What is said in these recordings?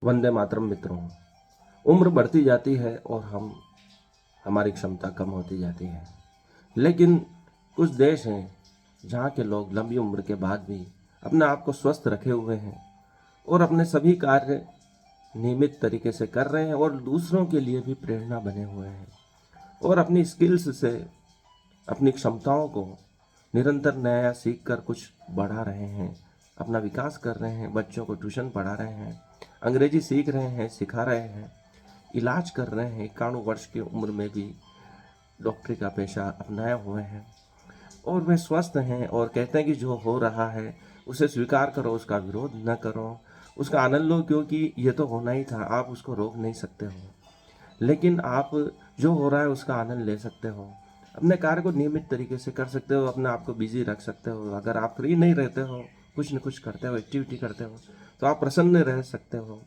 वंदे मातरम मित्रों। उम्र बढ़ती जाती है और हमारी क्षमता कम होती जाती है, लेकिन कुछ देश हैं जहाँ के लोग लंबी उम्र के बाद भी अपने आप को स्वस्थ रखे हुए हैं और अपने सभी कार्य नियमित तरीके से कर रहे हैं और दूसरों के लिए भी प्रेरणा बने हुए हैं और अपनी स्किल्स से अपनी क्षमताओं को निरंतर नया सीख कर कुछ बढ़ा रहे हैं, अपना विकास कर रहे हैं, बच्चों को ट्यूशन पढ़ा रहे हैं, अंग्रेजी सीख रहे हैं, सिखा रहे हैं, इलाज कर रहे हैं। 91 वर्ष की उम्र में भी डॉक्टरी का पेशा अपनाए हुए हैं और वे स्वस्थ हैं और कहते हैं कि जो हो रहा है उसे स्वीकार करो, उसका विरोध न करो, उसका आनंद लो, क्योंकि ये तो होना ही था, आप उसको रोक नहीं सकते हो, लेकिन आप जो हो रहा है उसका आनंद ले सकते हो, अपने कार्य को नियमित तरीके से कर सकते हो, अपने आप को बिजी रख सकते हो। अगर आप फ्री नहीं रहते हो, कुछ न कुछ करते हो, एक्टिविटी करते हो, तो आप प्रसन्न रह सकते हो।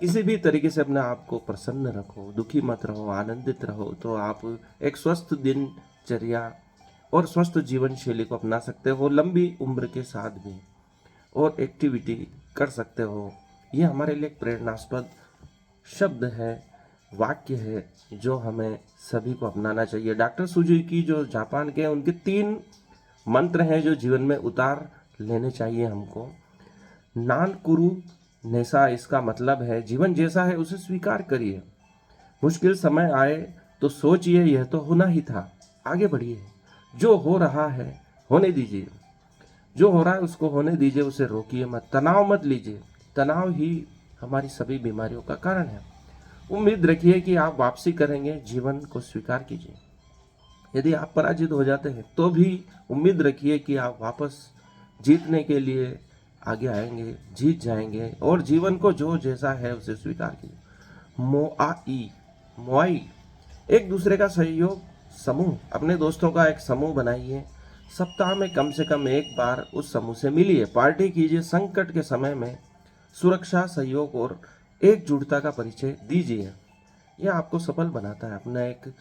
किसी भी तरीके से अपने आप को प्रसन्न रखो, दुखी मत रहो, आनंदित रहो, तो आप एक स्वस्थ दिनचर्या और स्वस्थ जीवन शैली को अपना सकते हो, लंबी उम्र के साथ भी, और एक्टिविटी कर सकते हो। ये हमारे लिए एक प्रेरणास्पद शब्द है, वाक्य है, जो हमें सभी को अपनाना चाहिए। डॉक्टर सुजुकी जो जापान के हैं, उनके 3 मंत्र हैं जो जीवन में उतार लेने चाहिए हमको। नान कुरु नेसा, इसका मतलब है जीवन जैसा है उसे स्वीकार करिए, मुश्किल समय आए तो सोचिए यह तो होना ही था, आगे बढ़िए, जो हो रहा है होने दीजिए, जो हो रहा है उसको होने दीजिए, उसे रोकिए मत, तनाव मत लीजिए, तनाव ही हमारी सभी बीमारियों का कारण है। उम्मीद रखिए कि आप वापसी करेंगे, जीवन को स्वीकार कीजिए। यदि आप पराजित हो जाते हैं तो भी उम्मीद रखिए कि आप वापस जीतने के लिए आगे आएंगे, जीत जाएंगे, और जीवन को जो जैसा है उसे स्वीकार कीजिए। मोआई मोआई, एक दूसरे का सहयोग समूह, अपने दोस्तों का एक समूह बनाइए, सप्ताह में कम से कम एक बार उस समूह से मिलिए, पार्टी कीजिए, संकट के समय में सुरक्षा, सहयोग और एकजुटता का परिचय दीजिए। यह आपको सफल बनाता है। अपना एक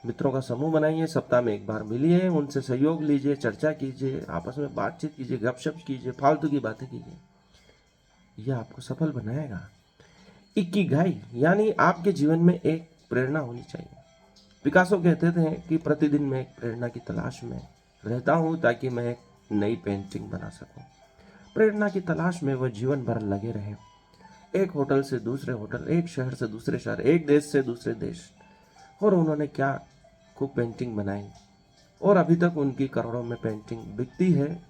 मित्रों का समूह बनाइए, सप्ताह में एक बार मिलिए, उनसे सहयोग लीजिए, चर्चा कीजिए, आपस में बातचीत कीजिए, गपशप कीजिए, फालतू की बातें कीजिए, यह आपको सफल बनाएगा। इकिगाई यानी आपके जीवन में एक प्रेरणा होनी चाहिए। पिकासो कहते थे कि प्रतिदिन मैं एक प्रेरणा की तलाश में रहता हूँ ताकि मैं एक नई पेंटिंग बना सकूं। प्रेरणा की तलाश में वह जीवन भर लगे रहे, एक होटल से दूसरे होटल, एक शहर से दूसरे शहर, एक देश से दूसरे देश, और उन्होंने क्या खूब पेंटिंग बनाई, और अभी तक उनकी करोड़ों में पेंटिंग बिकती है,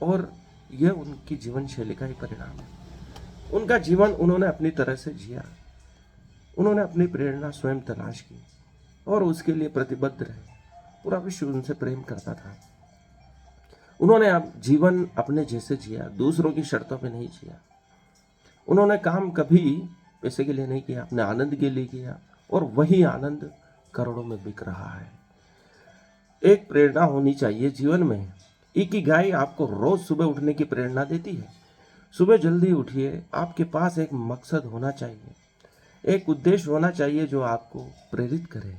और यह उनकी जीवन शैली का ही परिणाम है। उनका जीवन उन्होंने अपनी तरह से जिया, उन्होंने अपनी प्रेरणा स्वयं तलाश की और उसके लिए प्रतिबद्ध रहे। पूरा विश्व उनसे प्रेम करता था। उन्होंने अब जीवन अपने जैसे जिया, दूसरों की शर्तों पे नहीं जिया। उन्होंने काम कभी पैसे के लिए नहीं किया, अपने आनंद के लिए किया, और वही आनंद करोड़ों में बिक रहा है। एक प्रेरणा होनी चाहिए जीवन में। इकिगाई आपको रोज सुबह उठने की प्रेरणा देती है। सुबह जल्दी उठिए, आपके पास एक मकसद होना चाहिए, एक उद्देश्य होना चाहिए जो आपको प्रेरित करे।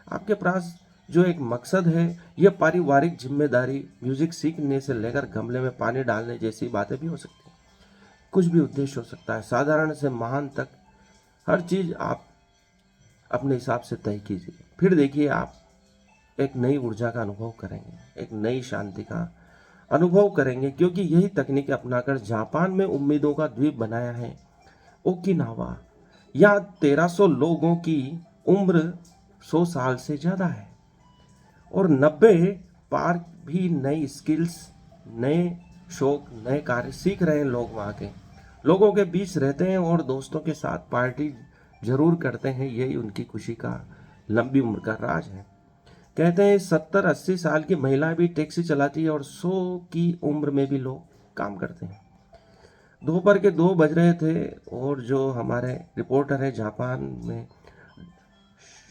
आपके पास जो एक मकसद है, यह पारिवारिक जिम्मेदारी, म्यूजिक सीखने से लेकर गमले में पानी डालने जैसी बातें भी हो सकती हैं। कुछ भी उद्देश्य हो सकता है, साधारण से महान तक, हर चीज आप अपने हिसाब से तय कीजिए। फिर देखिए आप एक नई ऊर्जा का अनुभव करेंगे, एक नई शांति का अनुभव करेंगे, क्योंकि यही तकनीक अपनाकर जापान में उम्मीदों का द्वीप बनाया है ओकिनावा। यहाँ 1300 लोगों की उम्र 100 साल से ज्यादा है और 90 पार भी नई स्किल्स, नए शौक, नए कार्य सीख रहे हैं लोग। वहाँ के लोगों के बीच रहते हैं और दोस्तों के साथ पार्टी जरूर करते हैं, यही उनकी खुशी का लंबी उम्र का राज है। कहते हैं 70-80 साल की महिला भी टैक्सी चलाती है और 100 की उम्र में भी लोग काम करते हैं। दोपहर के 2 बज रहे थे और जो हमारे रिपोर्टर है जापान में,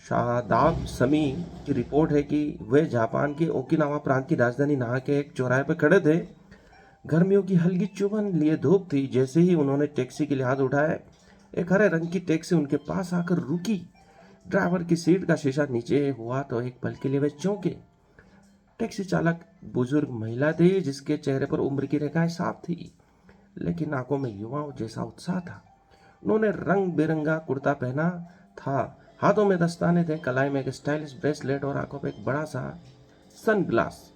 शादाब समी की रिपोर्ट है कि वे जापान के ओकिनावा प्रांत की राजधानी नाहा के एक चौराहे पर खड़े थे। गर्मियों की हल्की चुभन लिए धूप थी। जैसे ही उन्होंने टैक्सी के लिए हाथ उठाया, एक हरे रंग की टैक्सी उनके पास आकर रुकी। ड्राइवर की सीट का शीशा नीचे हुआ तो एक पल के लिए वे चौंके। टैक्सी चालक बुजुर्ग महिला थी जिसके चेहरे पर उम्र की रेखाएं साफ थी, लेकिन आंखों में युवाओं जैसा उत्साह था। उन्होंने रंग बिरंगा कुर्ता पहना था, हाथों में दस्ताने थे, कलाई में एक स्टाइलिश ब्रेसलेट और आंखों पे एक बड़ा सा सन ग्लास।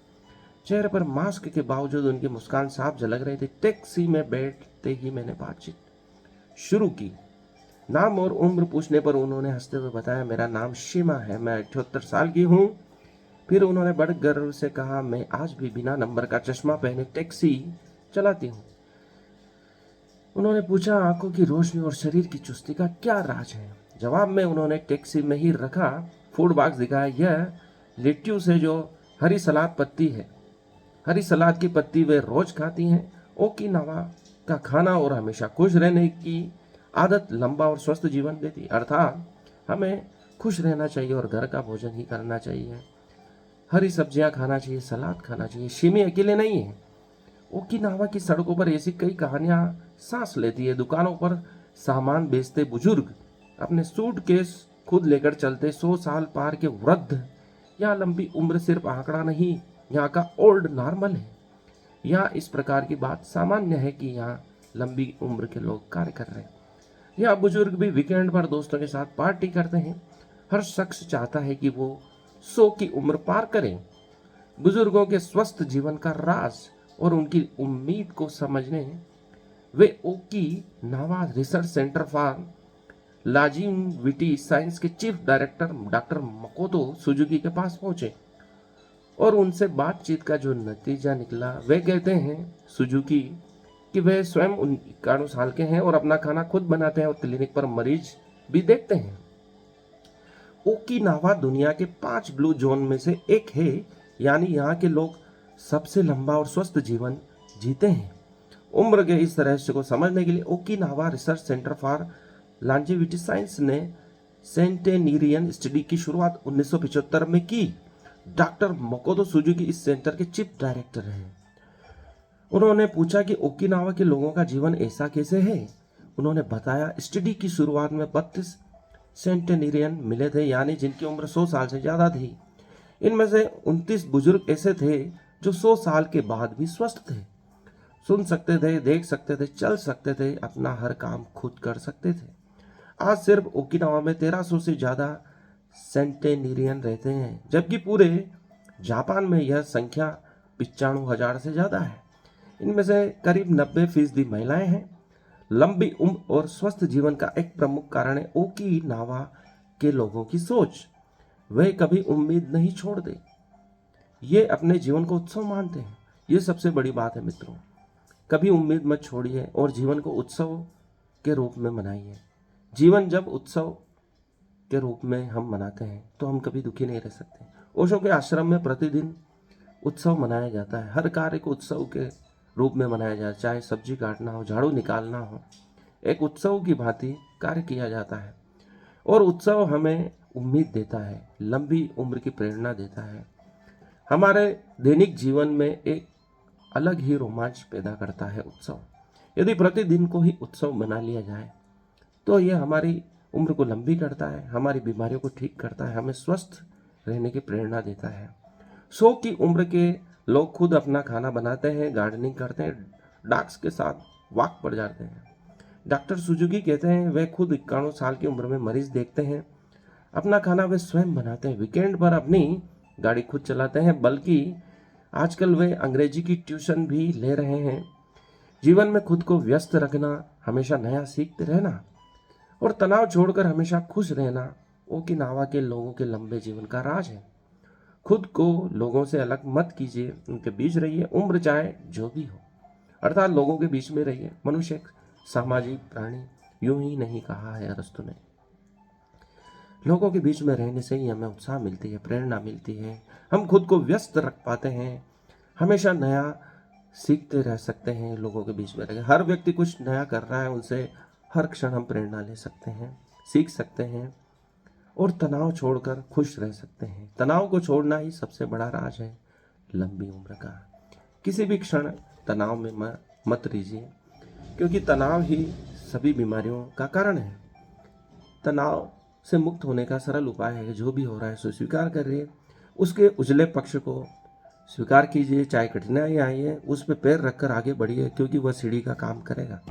चेहरे पर मास्क के बावजूद उनकी मुस्कान साफ झलक रही थी। टैक्सी में बैठते ही मैंने बातचीत शुरू की। नाम और उम्र पूछने पर उन्होंने हंसते हुए बताया, मेरा नाम शिमा है, मैं 78 साल की हूँ। फिर उन्होंने बड़े गर्व से कहा, मैं आज भी बिना नंबर का चश्मा पहने टैक्सी चलाती हूँ। उन्होंने पूछा, आंखों की रोशनी और शरीर की चुस्ती का क्या राज है? जवाब में उन्होंने टैक्सी में ही रखा फूड बॉक्स दिखाया। यह लेट्यूस है जो हरी सलाद पत्ती है। हरी सलाद की पत्ती वे रोज खाती हैं। ओकिनावा का खाना और हमेशा खुश रहने की आदत लंबा और स्वस्थ जीवन देती है। अर्थात हमें खुश रहना चाहिए और घर का भोजन ही करना चाहिए, हरी सब्जियां खाना चाहिए, सलाद खाना चाहिए। शिमी अकेले नहीं है। ओकिनावा की सड़कों पर ऐसी कई कहानियां सांस लेती है। दुकानों पर सामान बेचते बुजुर्ग, अपने सूटकेस खुद लेकर चलते 100 साल पार के वृद्ध। यहाँ लंबी उम्र सिर्फ आंकड़ा नहीं, यहाँ का ओल्ड नॉर्मल है। यहाँ इस प्रकार की बात सामान्य है कि यहाँ लंबी उम्र के लोग कार्य कर रहे हैं। यहाँ बुजुर्ग भी वीकेंड पर दोस्तों के साथ पार्टी करते हैं। हर शख्स चाहता है कि वो 100 की उम्र पार करें। बुजुर्गों के स्वस्थ जीवन का राज और उनकी उम्मीद को समझने वे Okinawa research centre for longevity science के chief director doctor Makoto Suzuki के पास पहुंचे और उनसे बातचीत का जो नतीजा निकला, वे कहते हैं सुजुकी कि वे स्वयं 91 साल के हैं और अपना खाना खुद बनाते हैं और क्लिनिक पर मरीज भी देखते हैं। ओकिनावा दुनिया के 5 ब्लू जोन में से एक है, यानी यहाँ के लोग सबसे लंबा और स्वस्थ जीवन जीते हैं। उम्र के इस रहस्य को समझने के लिए Okinawa research centre for longevity science ने सेंटेनिरियन स्टडी की शुरुआत 1975 में की। डॉक्टर मकोतो सुजुकी इस सेंटर के चीफ डायरेक्टर हैं। उन्होंने पूछा कि ओकिनावा के लोगों का जीवन ऐसा कैसे है। उन्होंने बताया, स्टडी की शुरुआत में 32 सेंटेनिरियन मिले थे, यानी जिनकी उम्र 100 साल से ज्यादा थी। इनमें से 29 बुजुर्ग ऐसे थे जो 100 साल के बाद भी स्वस्थ थे, सुन सकते थे, देख सकते थे, चल सकते थे, अपना हर काम खुद कर सकते थे। आज सिर्फ ओकिनावा में 1300 से ज्यादा सेंटेनिरियन रहते हैं, जबकि पूरे जापान में यह संख्या 95,000 से ज्यादा है। इनमें से करीब 90% महिलाएं हैं। लंबी उम्र और स्वस्थ जीवन का एक प्रमुख कारण है ओकिनावा के लोगों की सोच। वे कभी उम्मीद नहीं छोड़ते, ये अपने जीवन को उत्सव मानते हैं। ये सबसे बड़ी बात है मित्रों। कभी उम्मीद मत छोड़िए और जीवन को उत्सव के रूप में मनाइए। जीवन जब उत्सव के रूप में हम मनाते हैं तो हम कभी दुखी नहीं रह सकते। ओशो के आश्रम में प्रतिदिन उत्सव मनाया जाता है। हर कार्य को उत्सव के रूप में मनाया जाता है, चाहे सब्जी काटना हो, झाड़ू निकालना हो, एक उत्सव की भांति कार्य किया जाता है। और उत्सव हमें उम्मीद देता है, लंबी उम्र की प्रेरणा देता है, हमारे दैनिक जीवन में एक अलग ही रोमांच पैदा करता है उत्सव। यदि प्रतिदिन को ही उत्सव बना लिया जाए तो यह हमारी उम्र को लंबी करता है, हमारी बीमारियों को ठीक करता है, हमें स्वस्थ रहने की प्रेरणा देता है। 100 की उम्र के लोग खुद अपना खाना बनाते हैं, गार्डनिंग करते हैं, डॉग्स के साथ वॉक पर जाते हैं। डॉक्टर सुजुकी कहते हैं वे खुद 91 साल की उम्र में मरीज देखते हैं। अपना खाना वे स्वयं बनाते हैं, वीकेंड पर अपनी गाड़ी खुद चलाते हैं, बल्कि आजकल वे अंग्रेजी की ट्यूशन भी ले रहे हैं। जीवन में खुद को व्यस्त रखना, हमेशा नया सीखते रहना और तनाव छोड़कर हमेशा खुश रहना ओकिनावा के लोगों के लंबे जीवन का राज है। खुद को लोगों से अलग मत कीजिए, उनके बीच रहिए, उम्र चाहे जो भी हो, अर्थात लोगों के बीच में रहिए। मनुष्य एक सामाजिक प्राणी, यूं ही नहीं कहा है अरस्तु ने। लोगों के बीच में रहने से ही हमें उत्साह मिलती है, प्रेरणा मिलती है, हम खुद को व्यस्त रख पाते हैं, हमेशा नया सीखते रह सकते हैं। लोगों के बीच में रह, हर व्यक्ति कुछ नया कर रहा है, उनसे हर क्षण हम प्रेरणा ले सकते हैं, सीख सकते हैं और तनाव छोड़कर खुश रह सकते हैं। तनाव को छोड़ना ही सबसे बड़ा राज है लंबी उम्र का। किसी भी क्षण तनाव में मत रहिए, क्योंकि तनाव ही सभी बीमारियों का कारण है। तनाव से मुक्त होने का सरल उपाय है, जो भी हो रहा है सो स्वीकार करिए, उसके उजले पक्ष को स्वीकार कीजिए, चाहे कठिनाई आई है उस पर पैर रखकर आगे बढ़िए, क्योंकि वह सीढ़ी का काम करेगा।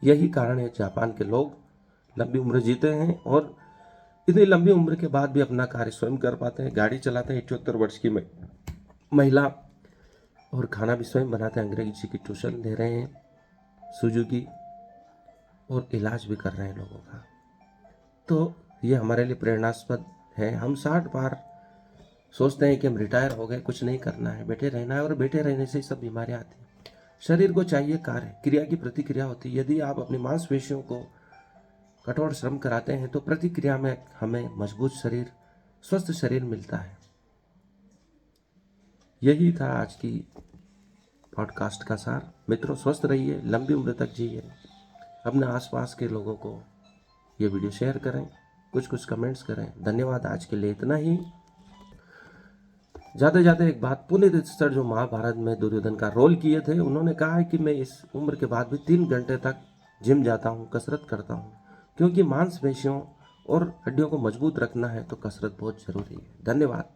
यही कारण है जापान के लोग लंबी उम्र जीते हैं और इतनी लंबी उम्र के बाद भी अपना कार्य स्वयं कर पाते हैं। गाड़ी चलाते हैं 78 वर्ष की महिला, और खाना भी स्वयं बनाते हैं। अंग्रेजी की ट्यूशन दे रहे हैं सुजुकी, और इलाज भी कर रहे हैं लोगों का। तो ये हमारे लिए प्रेरणास्पद है। हम 60 बार सोचते हैं कि हम रिटायर हो गए, कुछ नहीं करना है, बैठे रहना है, और बैठे रहने से ही सब बीमारियां आती हैं। शरीर को चाहिए कार्य, क्रिया की प्रतिक्रिया होती है। यदि आप अपनी मांसपेशियों को कठोर श्रम कराते हैं तो प्रतिक्रिया में हमें मजबूत शरीर, स्वस्थ शरीर मिलता है। यही था आज की पॉडकास्ट का सार। मित्रों, स्वस्थ रहिए, लंबी उम्र तक जिए। अपने आसपास के लोगों को ये वीडियो शेयर करें, कुछ कमेंट्स करें। धन्यवाद। आज के लिए इतना ही। जाते जाते एक बात, पुनीत जो महाभारत में दुर्योधन का रोल किए थे, उन्होंने कहा है कि मैं इस उम्र के बाद भी 3 घंटे तक जिम जाता हूँ, कसरत करता हूँ, क्योंकि मांसपेशियों और हड्डियों को मजबूत रखना है तो कसरत बहुत जरूरी है। धन्यवाद।